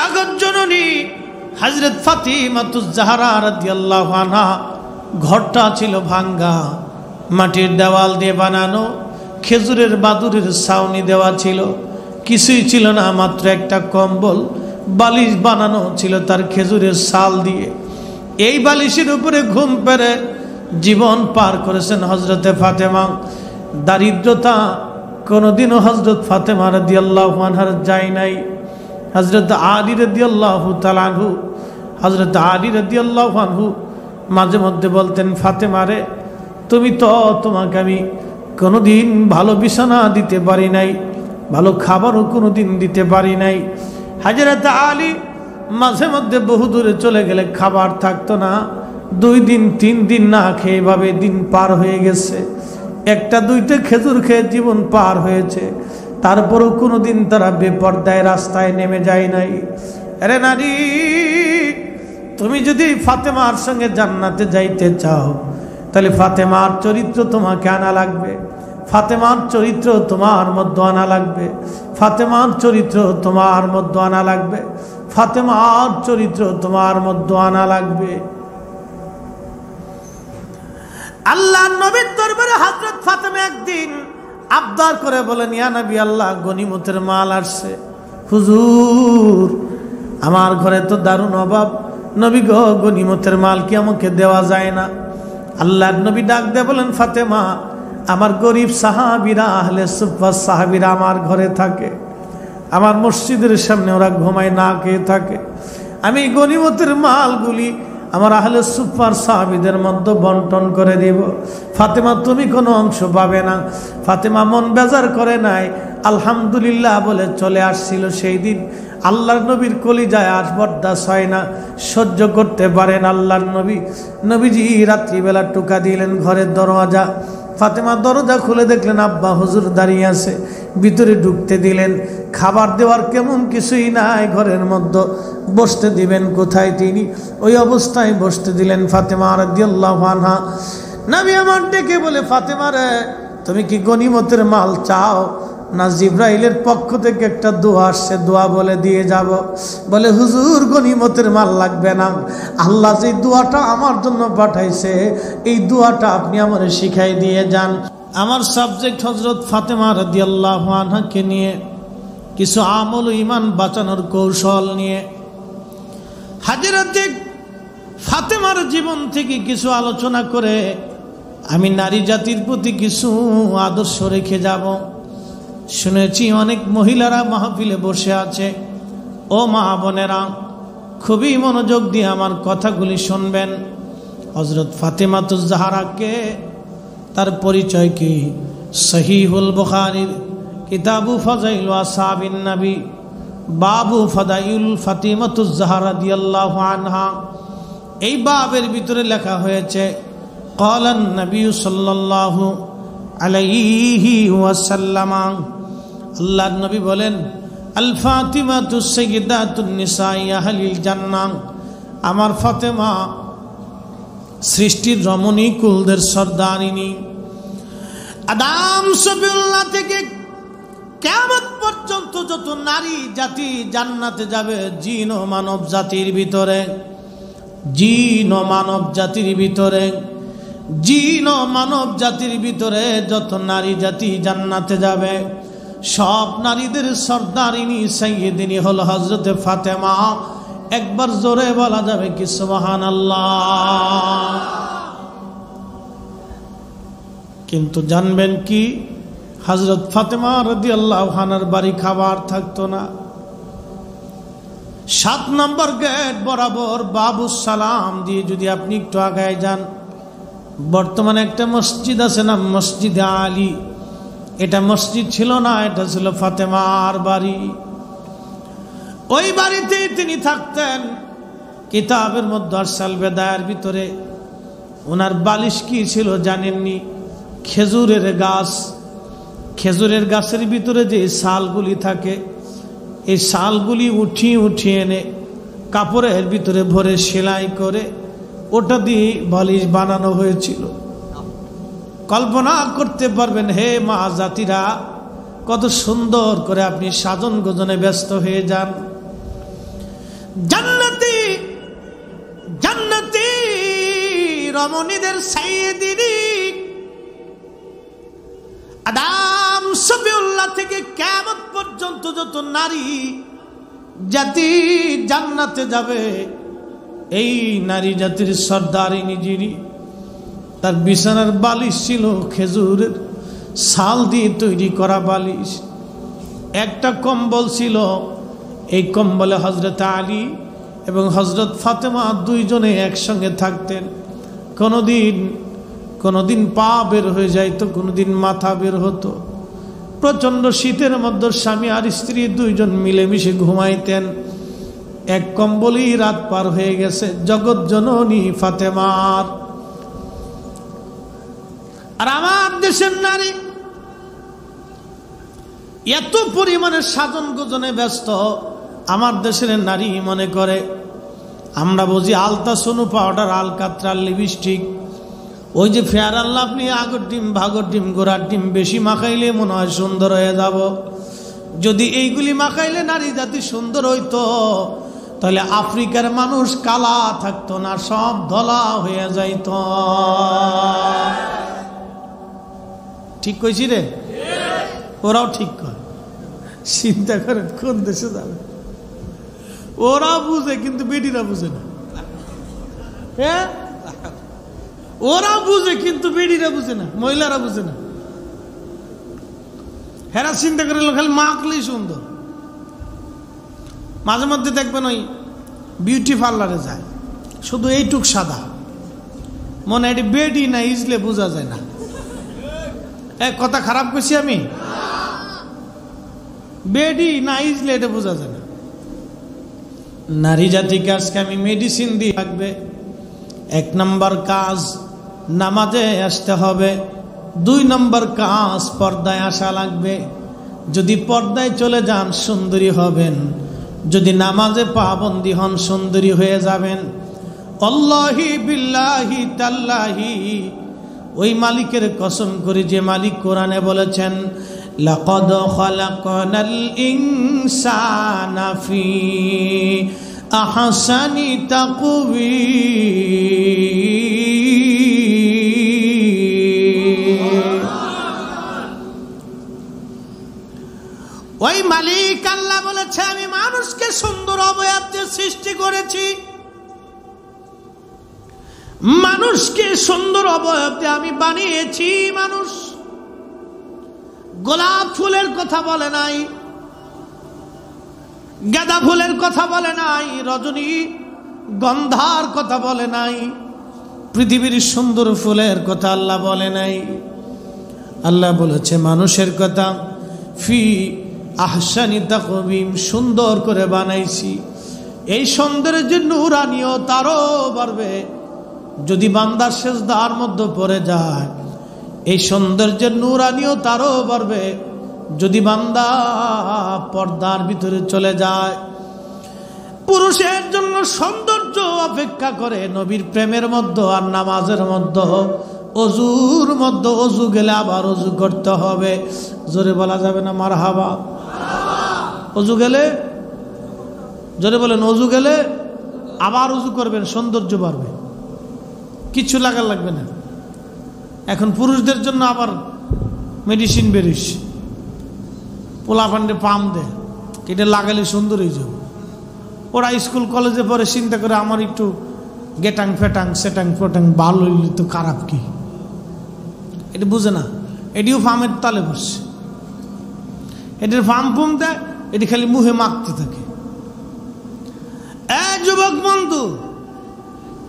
জগৎ জননী হযরত ফাতিমাতুজ জাহরা রাদিয়াল্লাহু আনহা ঘরটা ছিল ভাঙ্গা, মাটির দেওয়াল দিয়ে বানানো, খেজুরের বাদুরের ছাউনি দেওয়া ছিল, কিছুই ছিল না, মাত্র একটা কম্বল, বালিশ বানানো ছিল তার খেজুরের ছাল দিয়ে। এই বালিশের উপরে ঘুম পেরে জীবন পার করেছেন হযরতে ফাতেমা। দারিদ্রতা কোনোদিনও হযরত ফাতেমা রাদিয়াল্লাহু আনহার যায় নাই। হযরত আলী রাদিয়াল্লাহু তাআলা আনহু, হযরত আলী রাদিয়াল্লাহু আনহু মাঝে মধ্যে বলতেন, ফাতেমা রে, তুমি তো, তোমাকে আমি কোনোদিন ভালো বিছানা দিতে পারি নাই, ভালো খাবারও কোনোদিন দিতে পারি নাই। হযরত আলী মাঝে মধ্যে বহু দূরে চলে গেলে খাবার থাকতো না, 2 দিন 3 দিন না খেয়ে এভাবে দিন পার হয়ে গেছে। একটা দুইটা খেজুর খেয়ে জীবন পার হয়েছে, তারপরও কোনোদিন তারা বেপরদায় রাস্তায় নেমে যায় নাই। আরে নারী, তুমি যদি ফাতেমার সঙ্গে জান্নাতে যাইতে চাও, তাহলে ফাতেমার চরিত্র তোমাকে আনা লাগবে, ফাতেমার চরিত্র তোমার মধ্যে আনা লাগবে, ফাতেমার চরিত্র তোমার মধ্যে আনা লাগবে, ফাতেমার চরিত্র তোমার মধ্যে আনা লাগবে। আল্লাহর নবীর দরবারে হযরত ফাতেমা একদিন আবদার করে বলেন, ইয়া নবী আল্লাহ, গনিমতের মাল আসছে, হুজুর আমার ঘরে তো দারুণ অভাব, নবী গো, গনিমতের মাল কি আমাকে দেওয়া যায় না? আল্লাহর নবী ডাক দিয়ে বলেন, ফাতেমা, আমার গরিব সাহাবীরা, আহলে সুফফা সাহাবীরা আমার ঘরে থাকে, আমার মসজিদের সামনে ওরা ঘুমায়, না খেয়ে থাকে। আমি গনিমতের মালগুলি আমার আহলে সুফফার সাহাবীদের মধ্যে বন্টন করে দেব। ফাতেমা, তুমি কোনো অংশ পাবে না। ফাতেমা মন বেজার করে নাই, আলহামদুলিল্লাহ বলে চলে আসছিল। সেই দিন আল্লাহর নবীর কলিজায় আজ বরদাস্ত হয় না, সহ্য করতে পারেন আল্লাহর নবী। নবীজি রাত্রিবেলা টোকা দিলেন ঘরের দরওয়াজা। ফাতেমা দরজা খুলে দেখলেন আব্বা হুজুর দাঁড়িয়ে আছে, ভিতরে ঢুকতে দিলেন। খাবার দেওয়ার কেমন কিছুই নাই, ঘরের মধ্যে বসতে দিবেন কোথায় তিনি, ওই অবস্থায় বসতে দিলেন ফাতেমা রাদিয়াল্লাহু আনহা। নবী আমার ডেকে বলে, ফাতেমা রে, তুমি কি গনিমতের মাল চাও না জিব্রাইলের পক্ষ থেকে একটা দোয়া আসছে, দোয়া বলে দিয়ে যাব? বলে, হুজুর গনিমতের মাল লাগবে না, আল্লাহ যে দোয়াটা আমার জন্য পাঠাইছে এই দোয়াটা আপনি আমারে শিখাই দিয়ে যান। আমার সাবজেক্ট হযরত ফাতেমা রাদিয়াল্লাহু আনহাকে নিয়ে, কিছু আমল ও ঈমান বাঁচানোর কৌশল নিয়ে। হযরত ফাতেমার জীবন থেকে কিছু আলোচনা করে আমি নারী জাতির প্রতি কিছু আদর্শ রেখে যাব। শুনেছি অনেক মহিলারা মাহফিলে বসে আছে। ও মা বোনেরা, খুবই মনোযোগ দিয়ে আমার কথাগুলি শুনবেন। হযরত ফাতেমাতুজ জাহরাকে, তার পরিচয় কি? সহিহুল বুখারীর কিতাবু ফাযাইল আসহাবিন নবী, বাবু ফাদাইল ফাতিমাতুজ জাহরা রাদিয়াল্লাহু আনহা, এই বাবের ভিতরে লেখা হয়েছে, ক্বালান নবী সাল্লাল্লাহু আলাইহি ওয়াসাল্লাম, আল্লাহর নবী বলেন, আল ফাতিমাতু সাইয়্যিদাতুন নিসাই আহলিল জান্নাহ, আমার ফাতেমা সৃষ্টির রমণী, কুলদের সর্দারিনী। আদম সফিউল্লাহ থেকে কিয়ামত পর্যন্ত যত নারী জাতি জান্নাতে যাবে, জিন ও মানব জাতির ভিতরে, জিন ও মানব জাতির ভিতরে, জিন ও মানব জাতির ভিতরে যত নারী জাতি জান্নাতে যাবে, সব নারীদের সর্দারিনী সাইয়্যিদিনী হলো হযরতে ফাতেমা। একবার জোরে বলা যাবে কি সুবহানাল্লাহ? কিন্তু জানবেন কি, হযরত ফাতেমা রাদিয়াল্লাহু আনহার বাড়ি খাবার থাকতো না। 7 নম্বর গেট বরাবর বাবুস সালাম দিয়ে যদি আপনি একটু আগায় যান, বর্তমানে একটা মসজিদ আছে না, মসজিদে আলী। এটা মসজিদ ছিল না, এটা ছিল ফাতেমার বাড়ি। ওই বাড়িতেই তিনি থাকতেন। কিতাবের মধ্যে আরসাল বেদায়ের ভিতরে ওনার বালিশ কি ছিল জানেননি? খেজুরের গাছ। খেজুরের গাছের ভিতরে যে শালগুলি থাকে, এই শালগুলি উঠিয়ে উঠিয়ে এনে কাপড়ের ভিতরে ভরে সেলাই করে ওটা দিয়ে বালিশ বানানো হয়েছিল। কল্পনা করতে পারবেন হে মা জাতিরা, কত সুন্দর করে আপনি সাজন গোজনে ব্যস্ত হয়ে যান। জান্নাতি জান্নাতি রমণীদের সাইয়েদিনী আদম সফিউল্লাহ থেকে কিয়ামত পর্যন্ত যত নারী জাতি জান্নাতে যাবে, এই নারী জাতির সর্দারিনী যিনি, তার বিছানার বালিশ ছিল খেজুরের ছাল দিয়ে তৈরি করা বালিশ। একটা কম্বল ছিল, এই কম্বলে হযরত আলী এবং হযরত ফাতেমা দুইজনে একসঙ্গে থাকতেন। কোনোদিন পা বের হয়ে যাইতো, কোনোদিন মাথা বের হতো। প্রচন্ড শীতের মধ্যে স্বামী আর স্ত্রী দুইজন মিলেমিশে ঘুমাইতেন। এক কম্বলেই রাত পার হয়ে গেছে জগৎ জননী ফাতেমার। আর আমার দেশের নারী এত পরিমাণে সাজন গোজনে ব্যস্ত, আমার দেশের নারী মনে করে আমরা বুঝি আলতা, সোনু পাউডার, আলকাত্রা, লিপস্টিক, ওই যে ফেয়ার অ্যান্ড লাভলি, আগর ডিম, ভাগর ডিম, গোড়ার ডিম বেশি মাখাইলে মনে হয় সুন্দর হয়ে যাব। যদি এইগুলি মাখাইলে নারী জাতি সুন্দর হইতো, তাহলে আফ্রিকার মানুষ কালা থাকতো না, সব ধলা হয়ে যাইত। ঠিক কইছি রে? ওরাও ঠিক কয়। চিন্তা করেন কোন দেশে যাবে। ওরা বুঝে কিন্তু বেটিরা বুঝে না। হ্যাঁ, ওরা বুঝে কিন্তু বেটিরা বুঝে না, মহিলারা বুঝে না। হেরা চিন্তা করে খালি মাখলেই সুন্দর। মাঝে মধ্যে দেখবেন ওই বিউটি পার্লারে যায়, শুধু এইটুক সাদা, মনে এটি বেডি না, ইজলে বোঝা যায় না। এক কথা খারাপ করছি আমি? বেডি না ইজলে এটা বোঝা যায় না। নারী জাতিকে আজকে আমি মেডিসিন দিয়ে রাখবে। 1 নম্বর কাজ নামাজে আসতে হবে, 2 নম্বর কাজ পর্দায় আসা লাগবে। যদি পর্দায় চলে যান সুন্দরী হবেন, যদি নামাজে পাবন্দি হন সুন্দরী হয়ে যাবেন। আল্লাহি বিল্লাহি তাল্লাহি, ওই মালিকের কসম করে যে মালিক কোরআনে বলেছেন লাকাদ খালাকনাল ইনসানা ফি আহসানি তাকওয়িম। ওই মালিক আল্লাহ বলেছে আমি মানুষকে সুন্দর অবয়ব দিয়ে সৃষ্টি করেছি, মানুষকে সুন্দর অবয়ব দিয়ে আমি বানিয়েছি। মানুষ গোলাপ ফুলের কথা বলে নাই, গাঁদা ফুলের কথা বলে নাই, রজনী গন্ধার কথা বলে নাই, পৃথিবীর সুন্দর ফুলের কথা আল্লাহ বলে নাই। আল্লাহ বলেছে মানুষের কথা ফি আহসানি তাকওয়িম, সুন্দর করে বানাইছি। এই সৌন্দর্যের নূরানিও তারও বাড়বে যদি বান্দার সেজদার মধ্যে পড়ে যায়। এই সৌন্দর্যের নূরানিও তারও বাড়বে যদি বান্দা পর্দার ভিতরে চলে যায়। পুরুষের জন্য সৌন্দর্য অপেক্ষা করে নবীর প্রেমের মধ্যে আর নামাজের মধ্যে, অজুর মধ্যে। অজু গেলে আবার অজু করতে হবে। জোরে বলা যাবে না মারহাবা? অজু গেলে জোরে বলেন, অজু গেলে আবার অজু করবেন, সৌন্দর্য বাড়বে, কিছু লাগার লাগবে না। এখন পুরুষদের জন্য আবার মেডিসিন বেরিয়েছে, পোলাপান্ডে পাম দেয়, এটা লাগালে সুন্দর হয়ে যাবে। ওরা স্কুল কলেজে পরে চিন্তা করে আমার একটু গেটাং ফেটাং সেটাং ফোটাং ভালো হইলে তো খারাপ কি, এটা বুঝে না। এটিও ফার্মের তালে বসছে, এটির ফার্ম ফুম দেয়, এটি খালি মুখে মাখতে থাকে। যুবক বন্ধু,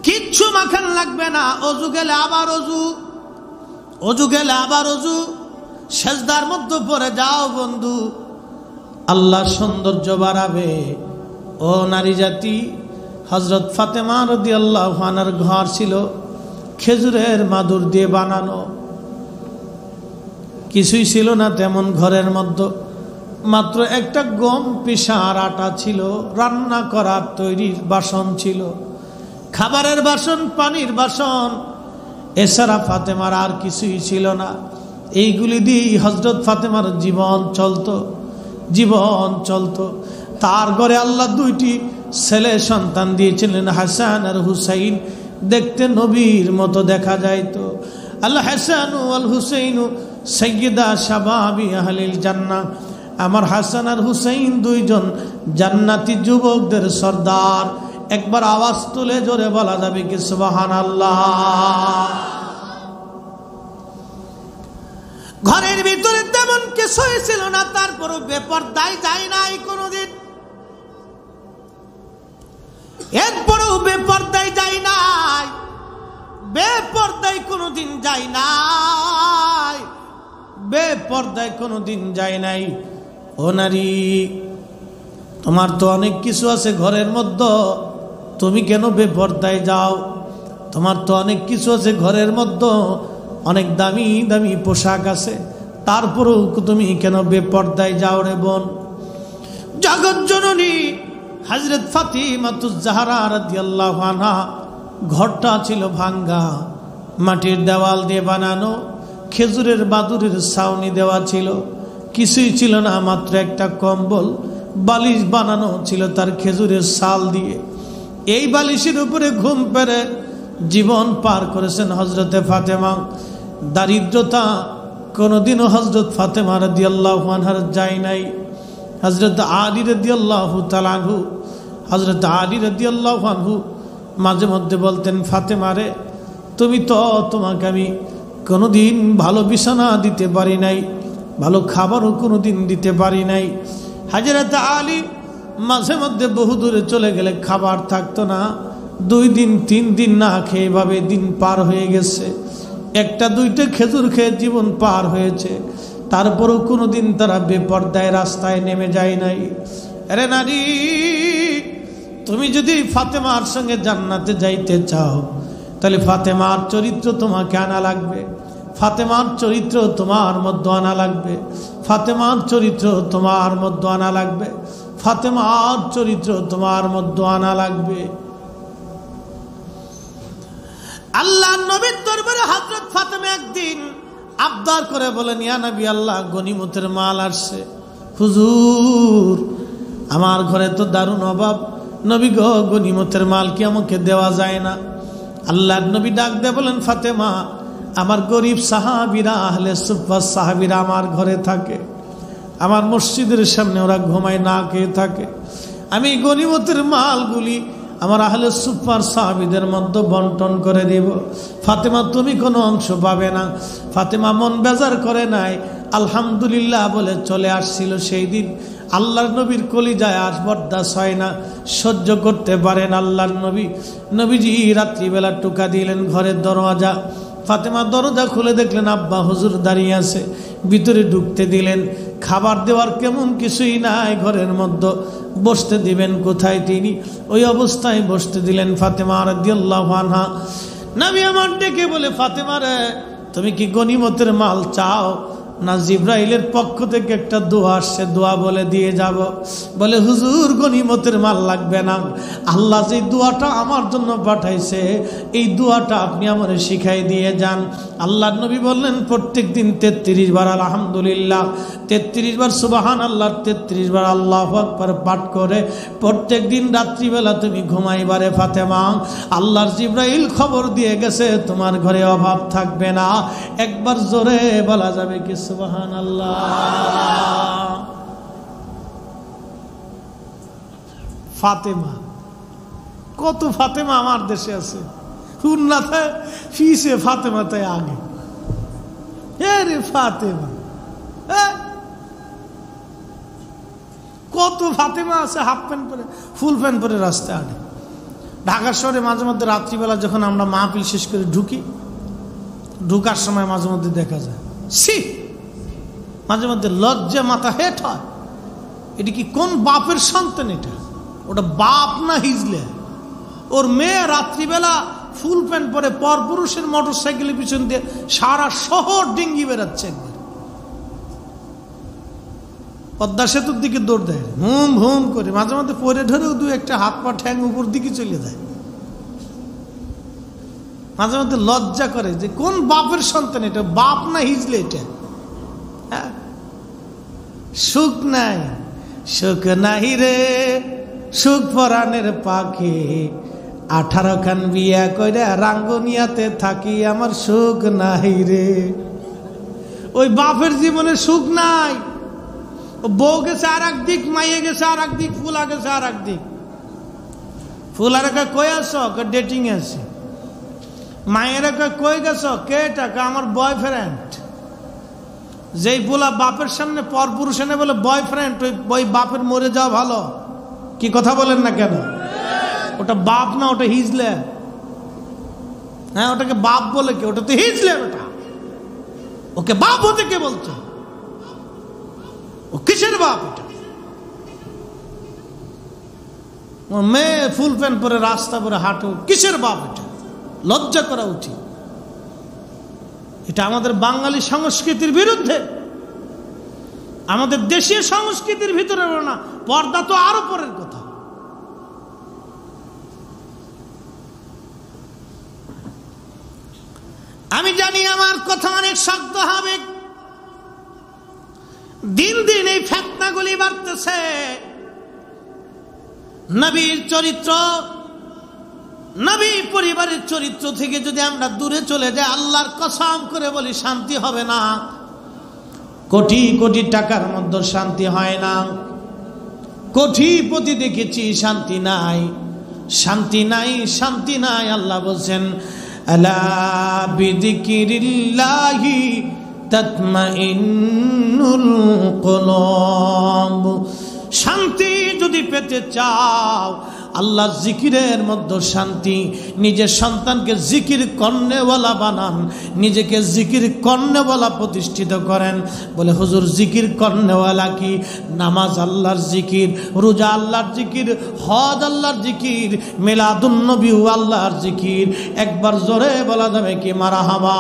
কিচ্ছু মাখান লাগবে না। অজু গেলে আবার অজু, অজু গেলে আবার অজু, সেজদার মধ্যে পড়ে যাও বন্ধু, আল্লাহ সৌন্দর্য বাড়াবে। ও নারী জাতি, হযরত ফাতেমা রাদিয়াল্লাহু আনহার ঘর ছিল খেজুরের মাদুর দিয়ে বানানো, কিছুই ছিল না তেমন ঘরের মধ্যে, মাত্র একটা গম পিষার আটা ছিল, রান্না করার তৈরির বাসন ছিল, খাবারের বাসন, পানির বাসন, এছাড়া ফাতেমার আর কিছুই ছিল না। এইগুলি দিয়েই হযরত ফাতেমার জীবন চলতো, জীবন চলতো। তার ঘরে আল্লাহ 2টি ছেলে সন্তান দিয়েছিলেন হাসান আর হুসাইন, দেখতে নবীর মতো দেখা যাইতো। আল হাসান ওয়াল হুসাইন সাইয়্যিদা শাবাবি আহলিল জান্নাহ, আমার হাসান আর হুসাইন দুইজন জান্নাতি যুবকদের সর্দার। একবার আওয়াজ তুলে জোরে বলা যাবে কি সুবহানাল্লাহ? ঘরের ভিতরে তেমন কিছুই ছিল না, তারপরও বেপরদায় যায় নাই কোনোদিন, এরপরেও বেপরদায় যায় নাই, বেপরদায় কোনোদিন যায় নাই, বেপরদায় কোনোদিন যায় নাই। ও নারী, তোমার তো অনেক কিছু আছে ঘরের মধ্যে, তুমি কেন বেপরদায় যাও? তোমার তো অনেক কিছু আছে ঘরের মধ্যে, অনেক দামি দামি পোশাক আছে, তারপরেও তুমি কেন বেপরদায় যাও রে বোন? জগৎ জননী হযরত ফাতিমাতুজ জাহরা রাদিয়াল্লাহু আনহা, ঘরটা ছিল ভাঙ্গা, মাটির দেওয়াল দিয়ে বানানো, খেজুরের বাদুরের ছাউনি দেওয়া ছিল, কিছুই ছিল না, মাত্র একটা কম্বল, বালিশ বানানো ছিল তার খেজুরের ছাল দিয়ে। এই বালিশের উপরে ঘুম পেরে জীবন পার করেছেন হযরতে ফাতেমা। দারিদ্রতা কোনোদিনও হযরত ফাতেমা রাদিয়াল্লাহু আনহার যায় নাই। হযরত আলী রাদিয়াল্লাহু তাআলা আনহু, হযরত আলী রাদিয়াল্লাহু আনহু মাঝে মধ্যে বলতেন, ফাতেমা রে, তুমি তো, তোমাকে আমি কোনোদিন ভালো বিছানা দিতে পারি নাই, ভালো খাবারও কোনোদিন দিতে পারি নাই। হযরত আলী মাঝে মধ্যে বহু দূরে চলে গেলে খাবার থাকতো না, 2 দিন 3 দিন না খেয়ে এভাবে দিন পার হয়ে গেছে। একটা দুইটা খেজুর খেয়ে জীবন পার হয়েছে, তারপরও কোনোদিন তারা বেপরদায় রাস্তায় নেমে যায় নাই। আরে নারী, তুমি যদি ফাতেমার সঙ্গে জান্নাতে যাইতে চাও, তাহলে ফাতেমার চরিত্র তোমাকে আনা লাগবে, ফাতেমার চরিত্র তোমার মধ্যে আনা লাগবে, ফাতেমার চরিত্র তোমার মধ্যে আনা লাগবে, ফাতেমার চরিত্র তোমার মধ্যে আনা লাগবে। আল্লাহ নবীর দরবারে হযরত ফাতেমা একদিন আবদার করে বলেন, ইয়া নবী আল্লাহ, গনিমতের মাল আসছে, হুজুর আমার ঘরে তো দারুণ অভাব, নবী গো, গনিমতের মাল কি আমাকে দেওয়া যায় না? আল্লাহর নবী ডাক দিয়ে বলেন, ফাতেমা, আমার গরিব সাহাবীরা, আহলে সুফফা সাহাবীরা আমার ঘরে থাকে, আমার মসজিদের সামনে ওরা ঘুমায়, না খেয়ে থাকে। আমি গনিমতের মালগুলি আমার আহলে সুফফার সাহাবীদের মধ্যে বন্টন করে দেব। ফাতেমা, তুমি কোনো অংশ পাবে না। ফাতেমা মন বেজার করে নাই, আলহামদুলিল্লাহ বলে চলে আসছিল। সেই দিন আল্লাহর নবীর কলিজায় আর বরদাস্ত হয় না, সহ্য করতে পারেন আল্লাহর নবী। নবীজি রাত্রিবেলা টোকা দিলেন ঘরের দরওয়াজা। ফাতেমা দরজা খুলে দেখলেন আব্বা হুজুর দাঁড়িয়ে আছে, ভিতরে ঢুকতে দিলেন। খাবার দেওয়ার কেমন কিছুই নাই ঘরের মধ্যে, বসতে দিবেন কোথায় তিনি? ওই অবস্থায় বসতে দিলেন ফাতেমা রাদিয়াল্লাহু আনহা। নবী আমার ডেকে বলে, ফাতেমা রে, তুমি কি গনিমতের মাল চাও, না জিব্রাইলের পক্ষ থেকে একটা দোয়া আসছে, দোয়া বলে দিয়ে যাব? বলে, হুজুর গনিমতের মাল লাগবে না, আল্লাহ যে দোয়াটা আমার জন্য পাঠাইছে, এই দোয়াটা আপনি আমারে শিখাই দিয়ে যান। আল্লাহর নবী বললেন, প্রত্যেক দিন 33 বার আলহামদুলিল্লাহ, 33 বার সুবহানাল্লাহ, 33 বার আল্লাহু আকবার পাঠ করে প্রত্যেক দিন রাত্রিবেলা তুমি ঘুমাইবারে ফাতেমা, আল্লাহর জিব্রাইল খবর দিয়ে গেছে তোমার ঘরে অভাব থাকবে না। একবার জোরে বলা যাবে কি সুবহানাল্লাহ? ফাতেমা, কত ফাতেমা আমার দেশে আছে, হুন্নাতে ফিসে ফাতেমাতে আগে। রে ফাতেমা, কত ফাতেমা আছে হাফ প্যান্ট পরে, ফুল প্যান্ট পরে রাস্তায় আগে। ঢাকা শহরে মাঝে মধ্যে রাত্রিবেলা যখন আমরা মাহফিল শেষ করে ঢুকি, ঢুকার সময় মাঝে মধ্যে দেখা যায়, মাঝে মধ্যে লজ্জা মাথা হেট হয়। এটি কি কোন বাপের সন্তান? এটা ওটা বাপ না হিজলে? ওর মেয়ে রাত্রিবেলা ফুল প্যান্ট পরে পরপুরুষের মোটর সাইকেলের পিছন দিয়ে সারা শহর ডিঙ্গি বেড়াচ্ছে, একবার পদ্মা সেতুর দিকে দৌড় দেয়, হুম হুম করে, মাঝে মধ্যে পরে ধরেও 2-1 হাত পা ঠ্যাং উপর দিকে চলে যায়। মাঝে মধ্যে লজ্জা করে যে কোন বাপের সন্তান এটা, বাপ না হিজলে এটা? সুখ নাই, সুখ নাই রে সুখ পরাণের পাখি 18 খান বিয়া কইরা রাঙ্গুনিয়াতে থাকি আমার সুখ নাই রে। ওই বাপের জীবনে সুখ নাই, বউ গেছে আর এক দিক, মাইয়ে গেছে আর এক দিক, ফুলা গেছে আর এক দিক। ফুলারে কই আছো? ডেটিং আছে। মায়েরা কই গেছ? কে টাকা? আমার বয়ফ্রেন্ড। যেই বলা বাপের সামনে পর পুরুষ এনে বলে বয়ফ্রেন্ড, ওই বাপের মরে যাওয়া ভালো। কি কথা বলেন না কেন? ওটা বাপ না, ওটা হিজলে। হ্যাঁ, ওটাকে বাপ বলে কে? ওটা তো হিজলে। ওটা ওকে বাপ হতে কে বলছে? ও কিসের বাপ? এটা মেয়ে ফুল প্যান্ট পরে রাস্তা পরে হাঁটো, কিসের বাপ? এটা লজ্জা করা উচিত। এটা আমাদের বাঙালি সংস্কৃতির বিরুদ্ধে, আমাদের দেশীয় সংস্কৃতির ভিতরে না। পর্দা তো আরো পরের কথা। আমি জানি আমার কথা অনেক শক্ত হবে। দিন দিন এই ফিতনাগুলি বাড়তেছে। নবীর চরিত্র, নবী পরিবারের চরিত্র থেকে যদি আমরা দূরে চলে যাই, আল্লাহর কসম করে বলি শান্তি হবে না। কোটি কোটি টাকার মধ্যে শান্তি হয় না। কোটিপতি দেখেছি, শান্তি নাই, শান্তি নাই, শান্তি নাই। আল্লাহ বলছেন আলা বিযিকিরিল্লাহি তাতমাইন্নুল কুলুব। শান্তি যদি পেতে চাও, আল্লাহর জিকিরের মধ্যে শান্তি। নিজের সন্তানকে জিকির কর্নেওয়ালা বানান, নিজেকে জিকির কর্নেওয়ালা প্রতিষ্ঠিত করেন। বলে হুজুর জিকির কর্নেওয়ালা কি? নামাজ আল্লাহর জিকির, রোজা আল্লাহর জিকির, হজ আল্লাহর জিকির, মিলাদুন নবী আল্লাহর জিকির। একবার জোরে বলা যাবে কি মারহাবা?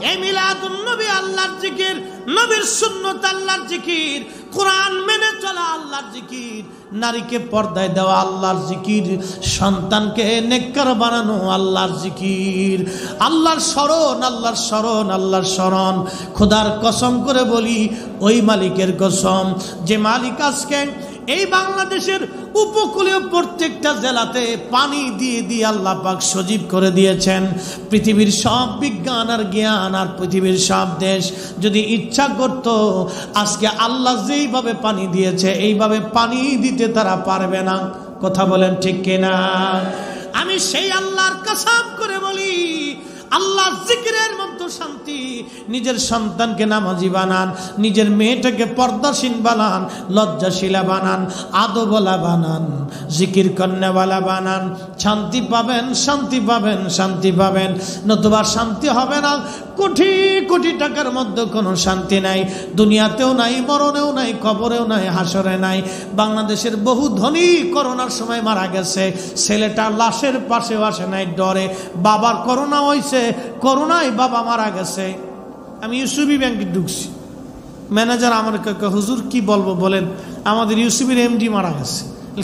এই মিলাদুন নবী আল্লাহর জিকির, নবীর সুন্নাত আল্লাহর জিকির, কোরআন মেনে চলা আল্লাহর জিকির, নারীকে পর্দায় দেওয়া আল্লাহর জিকির, সন্তানকে নেককার বানানো আল্লাহর জিকির, আল্লাহর স্মরণ, আল্লাহর স্মরণ, আল্লাহর স্মরণ। খোদার কসম করে বলি, ওই মালিকের কসম যে মালিক আজকে এই বাংলাদেশের উপকূলীয় প্রত্যেকটা জেলাতে পানি দিয়ে দিয়ে আল্লাহ পাক সজীব করে দিয়েছেন। পৃথিবীর সব বিজ্ঞান আর জ্ঞান আর পৃথিবীর সব দেশ যদি ইচ্ছা করত, আজকে আল্লাহ যেইভাবে পানি দিয়েছে এইভাবে পানি দিতে তারা পারবে না। কথা বলেন ঠিক কিনা? আমি সেই আল্লাহর কসম করে বলি, আল্লাহর জিকিরের মধ্যে শান্তি। নিজের সন্তানকে নামাজি বানান, নিজের মেয়েটাকে পর্দাসীন বানান, লজ্জাশীলা বানান, আদবওয়ালা বানান, জিকির কন্যাওয়ালা বানান। শান্তি পাবেন, শান্তি পাবেন, শান্তি পাবেন। নতুবা শান্তি হবে না। কোটি কোটি টাকার মধ্যে কোনো শান্তি নাই। দুনিয়াতেও নাই, মরণেও নাই, কবরেও নাই, হাসরে নাই। বাংলাদেশের বহু ধনী করোনার সময় মারা গেছে। ছেলেটা লাশের পাশেও আসে নাই, ডরে। বাবার করোনা হয়েছে, করোনায় বাবা মারা গেছে। আমি ইউসুফি ব্যাংকে ঢুকছি, ম্যানেজার আমার হুজুর কি বলবো বলেন, আমাদের ইউসুফির এমডি মারা গেছে।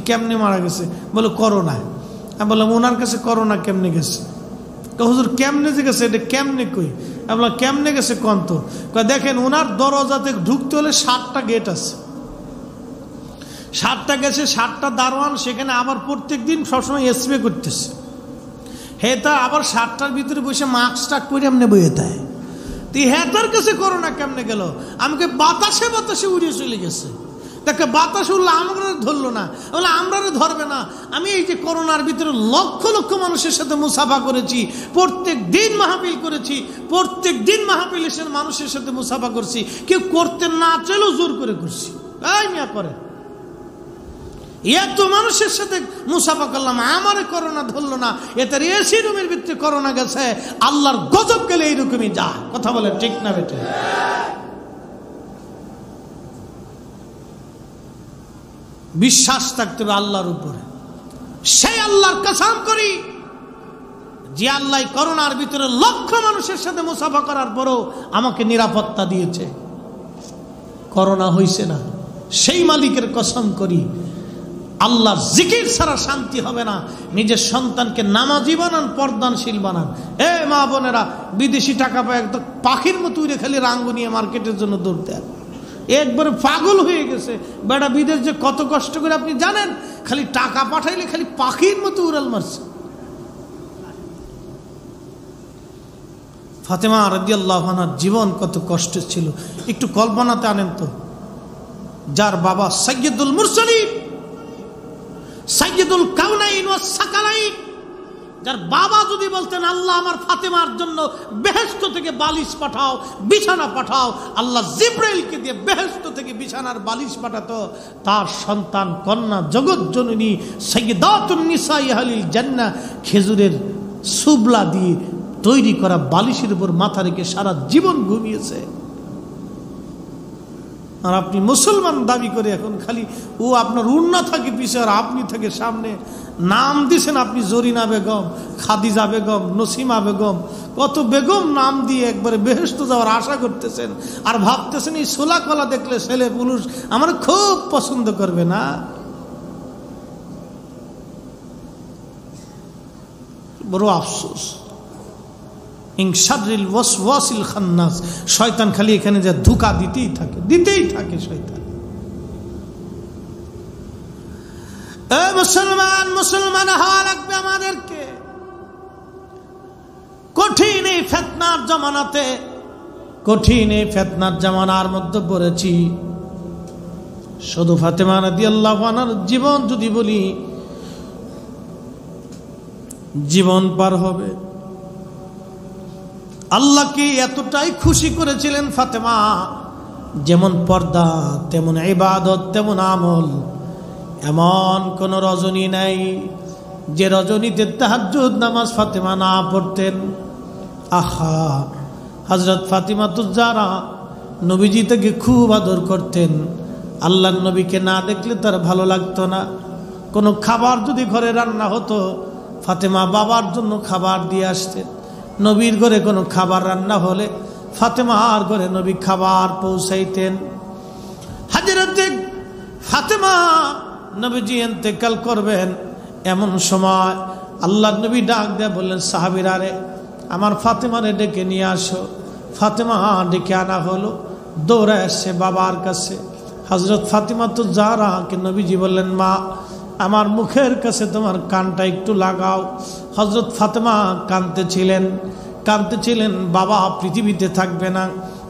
কেমনে মারা গেছে? বলে করোনায়। আমি বললাম ওনার কাছে করোনা কেমনে গেছে? হুজুর কেমনে যে গেছে, এটা কেমনে কই? আমি বললাম কেমনে গেছে কন তো? দেখেন ওনার দরজাতে ঢুকতে হলে 7টা গেট আছে, 7টা গেছে, 7টা দারোয়ান সেখানে আবার প্রত্যেক দিন সবসময় স্প্রে করতেছে। হেতা আবার 7টার ভিতরে বসে মাস্কটা করে এমনি বইয়ে দেয়। তো হেতার কাছে করোনা কেমনে গেল? আমাকে বাতাসে বাতাসে উড়িয়ে চলে গেছে। তাকে বাতাস উঠলো, আমরা ধরলো না, বলে আমরা ধরবে না। আমি এই যে করোনার ভিতরে লক্ষ লক্ষ মানুষের সাথে মুসাফা করেছি, প্রত্যেক দিন মাহফিল করেছি, প্রত্যেক দিন মাহফিল এসে মানুষের সাথে মুসাফা করছি। কেউ করতে না চাইলেও জোর করে করছি। এই মিয়া করে এত মানুষের সাথে মুসাফা করলাম, আমারে করোনা ধরলো না। এটার এসি রুমের ভিতরে করোনা গেছে। আল্লাহর গজব গেলে এইরকমই যা। কথা বলে ঠিক না বেটে? বিশ্বাস থাকতে হবে আল্লাহর উপরে। সেই আল্লাহর কসম করি, যে আল্লাহ করোনার ভিতরে লক্ষ মানুষের সাথে মুসাফা করার পরও আমাকে নিরাপত্তা দিয়েছে, করোনা হইছে না। সেই মালিকের কসম করি, আল্লাহর জিকির ছাড়া শান্তি হবে না। নিজের সন্তানকে নামাজি বানান, পর্দানশীল বানান। এ মা বোনেরা, বিদেশি টাকা পায় একদম পাখির মতো উড়ে খালি রাঙ্গু নিয়ে মার্কেটের জন্য দৌড় দেয়। একবারে পাগল হয়ে গেছে। বেটা বিদেশ যে কত কষ্ট করে আপনি জানেন, খালি টাকা পাঠাইলে খালি পাখির মতো উড়াল মারছে। ফাতেমা রাদিয়াল্লাহু আনহার জীবন কত কষ্ট ছিল একটু কল্পনাতে আনেন তো। যার বাবা সাইয়্যিদুল মুরসালিন, সাইয়্যিদুল কাউনাইন ওয়াস সাকালাইন, যার বাবা যদি বলতেন আল্লাহ আমার ফাতেমার জন্য বেহেশত থেকে বালিশ পাঠাও, বিছানা পাঠাও, আল্লাহ জিবরাইলকে দিয়ে বেহেশত থেকে বিছানার বালিশ পাঠাতো, তার সন্তান কন্যা জগৎ জননী সাইয়্যিদাতুন নিসাই আহলিল জান্নাহ খেজুরের সুবলা দিয়ে তৈরি করা বালিশের উপর মাথা রেখে সারা জীবন ঘুমিয়েছে। আর আপনি মুসলমান দাবি করে এখন খালি ও আপনার উন্না থাকে পিছে আর আপনি থাকে সামনে। নাম দিছেন আপনি জরিনা বেগম, খাদিজা বেগম, নসিমা বেগম, কত বেগম নাম দিয়ে একবারে বেহেশত যাওয়ার আশা করতেছেন, আর ভাবতেছেন এই সোলা কলা দেখলে ছেলে পুরুষ আমার খুব পছন্দ করবে না। বড় আফসোস। ইনশারিল ওয়াসওয়াসিল খান্নাস, শয়তান খালি এখানে যে ধোঁকা দিতেই থাকে শয়তান। এ মুসলমান হওয়া লাগবে আমাদেরকে। কঠিন এই ফিতনার জামানাতে, কঠিন এই ফিতনার জামানার মধ্যে পড়েছি। শুধু ফাতেমা রাদিয়াল্লাহু আনহার জীবন যদি বলি জীবন পার হবে। আল্লাহকে এতটাই খুশি করেছিলেন ফাতেমা, যেমন পর্দা তেমন ইবাদত তেমন আমল। এমন কোন রজনী নাই যে রজনীতে তাহাজ্জুদ নামাজ ফাতেমা না পড়তেন। আহা, হযরত ফাতিমাতুজ জাহরা নবীজি থেকে খুব আদর করতেন। আল্লাহর নবীকে না দেখলে তার ভালো লাগতো না। কোনো খাবার যদি ঘরে রান্না হতো, ফাতেমা বাবার জন্য খাবার দিয়ে আসতেন। নবীর ঘরে কোনো খাবার রান্না হলে ফাতেমার ঘরে নবী খাবার পৌঁছাইতেন। হযরত ফাতেমা নবীজি ইন্তেকাল করবেন, এমন সময় আল্লাহর নবী ডাক দিয়ে বললেন, সাহাবীরা রে আমার ফাতেমারে ডেকে নিয়ে আসো। ফাতেমা ডেকে আনা হলো, দৌড়ে আসছে বাবার কাছে। হযরত ফাতিমাতুজ জাহরাকে নবীজি বললেন, মা আমার মুখের কাছে তোমার কানটা একটু লাগাও। হযরত ফাতেমা কাঁদতেছিলেন, বাবা পৃথিবীতে থাকবে না।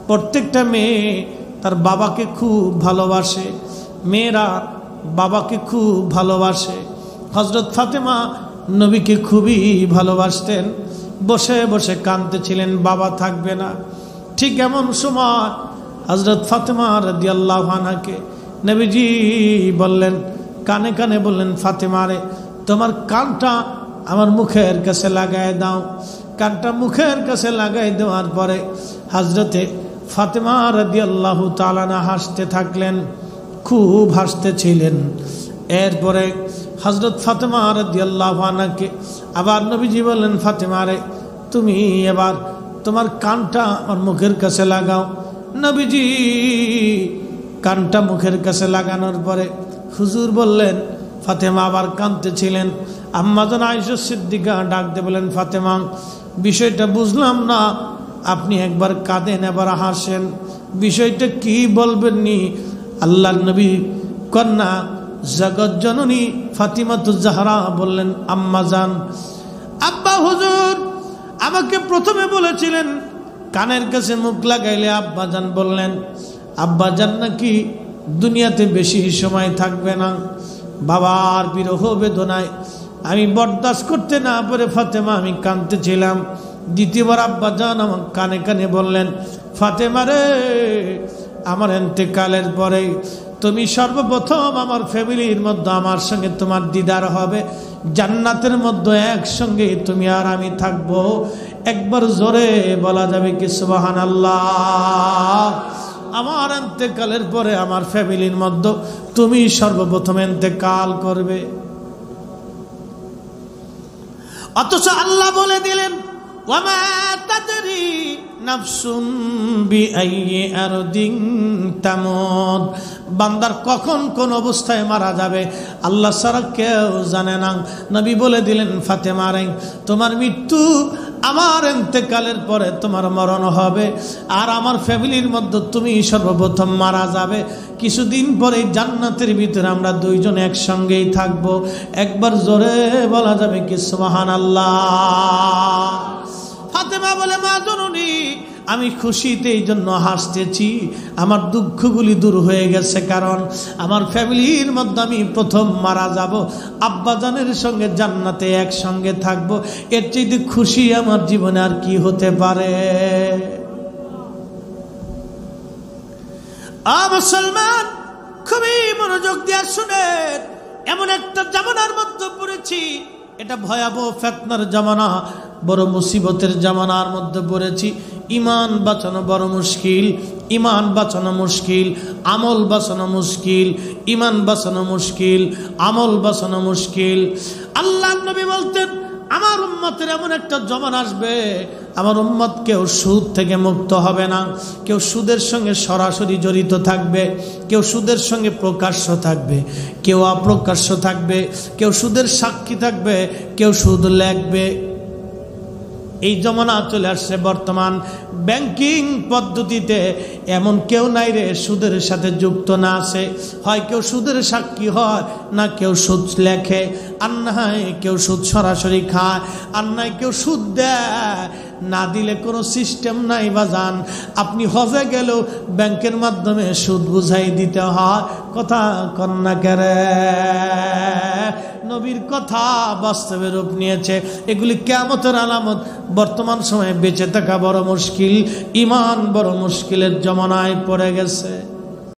প্রত্যেকটা মেয়ে তার বাবাকে খুব ভালোবাসে, মেয়েরা বাবাকে খুব ভালোবাসে। হযরত ফাতেমা নবীকে খুবই ভালোবাসতেন। বসে বসে কাঁদতেছিলেন, বাবা থাকবে না। ঠিক এমন সময় হযরত ফাতেমা রাদিয়াল্লাহু আনহাকে নবীজি বললেন, কানে কানে বললেন, ফাতেমা রে তোমার কানটা আমার মুখের কাছে লাগায় দাও। কানটা মুখের কাছে লাগাই দেওয়ার পরে হযরতে ফাতেমা রাদিয়াল্লাহু তাআলা আনহা হাসতে থাকলেন, খুব হাসতেছিলেন। এরপরে হযরত ফাতেমা রাদিয়াল্লাহু আনহাকে আবার নবীজি বললেন, ফাতেমা রে তুমি এবার তোমার কানটা আমার মুখের কাছে লাগাও। নবীজি কানটা মুখের কাছে লাগানোর পরে হুজুর বললেন, ফাতেমা আবার কাঁদতেছিলেন। আম্মাজান আয়েশা সিদ্দিকা ডাক দিয়ে বলেন, ফাতেমা বিষয়টা বুঝলাম না, আপনি একবার কাঁদেন এবার হাসেন, বিষয়টা কি বলবেন নি? আল্লাহর নবী কন্যা জগৎ জননী ফাতিমাতুজ জাহরা বললেন, আম্মাজান আব্বা হুজুর আমাকে প্রথমে বলেছিলেন কানের কাছে মুখ লাগাইলে আব্বাজান বললেন, আব্বাজান নাকি দুনিয়াতে বেশি সময় থাকবে না। বাবার বিরহ বেদনায় আমি বরদাস্ত করতে না পারে ফাতেমা আমি কাঁদতেছিলাম। দ্বিতীয়বার আব্বাজান আমার কানে কানে বললেন, ফাতেমা রে আমার ইন্তেকালের পরে তুমি সর্বপ্রথম আমার ফ্যামিলির মধ্যে আমার সঙ্গে তোমার দিদার হবে, জান্নাতের মধ্যে একসঙ্গে তুমি আর আমি থাকবো। একবার জোরে বলা যাবে কি সুবহানাল্লাহ? আমার ইন্তেকালের পরে আমার ফ্যামিলির মধ্যে তুমি সর্বপ্রথম ইন্তেকাল করবে। অথচ আল্লাহ বলে দিলেন, ওয়ামা তাদরি নাফসুম বিআইয়ি আরদিন তামুত। বান্দার কখন কোন অবস্থায় মারা যাবে আল্লাহ ছাড়া কেউ জানে না। নবী বলে দিলেন, ফাতেমা রে, তোমার মৃত্যু আমার ইন্তেকালের পরে তোমার মরণ হবে, আর আমার ফ্যামিলির মধ্যে তুমি সর্বপ্রথম মারা যাবে। কিছুদিন পরে জান্নাতের ভিতরে আমরা দুইজন একসঙ্গেই থাকবো। একবার জোরে বলা যাবে কি সুবহানাল্লাহ? ফাতেমা বলে, মা জননী, আমি খুশিতে এই জন্য হাসতেছি, আমার দুঃখগুলি দূর হয়ে গেছে, কারণ আমার ফ্যামিলির মধ্যে আমি প্রথম মারা যাব, আব্বাজানের সঙ্গে জান্নাতে একসঙ্গে থাকব। এর চাইতে খুশি আমার জীবনে আর কি হতে পারে? মুসলমান, খুবই মনোযোগ দিয়ে শুনেন। এমন একটা জামানার মধ্যে পড়েছি, এটা ভয়াবহ ফিতনার জামানা, বড় মুসিবতের জামানার মধ্যে পড়েছি। ইমান বাঁচানো বড় মুশকিল, ইমান বাঁচানো মুশকিল, আমল বাঁচানো মুশকিল, ইমান বাঁচানো মুশকিল, আমল বাঁচানো মুশকিল। আল্লাহর নবী বলতেন, আমার উম্মতের এমন একটা জমান আসবে, আমার উম্মত কেউ সুদ থেকে মুক্ত হবে না, কেউ সুদের সঙ্গে সরাসরি জড়িত থাকবে, কেউ সুদের সঙ্গে প্রকাশ্য থাকবে, কেউ অপ্রকাশ্য থাকবে, কেউ সুদের সাক্ষী থাকবে, কেউ সুদ লেখবে। এই জমানা চলে আসছে বর্তমান। ব্যাংকিং পদ্ধতিতে এমন কেউ নাই রে সুদের সাথে যুক্ত না আছে। হয় কেউ সুদের সাক্ষী হয়, না কেউ সুদ লেখে, আর নাই কেউ সুদ সরাসরি খায়, আর নাই কেউ সুদ দেয়। না দিলে কোনো সিস্টেম নাই বাজান। আপনি হজে গেলেও ব্যাংকের মাধ্যমে সুদ বুঝাই দিতে হয়। কথা কন্যা কেরে, নবীর কথা বাস্তবে রূপ নিয়েছে। এগুলি কিয়ামতের আলামত। বর্তমান সময়ে বেঁচে থাকা বড় মুশকিল, ইমান বড় মুশকিলের জমানায় পড়ে গেছে।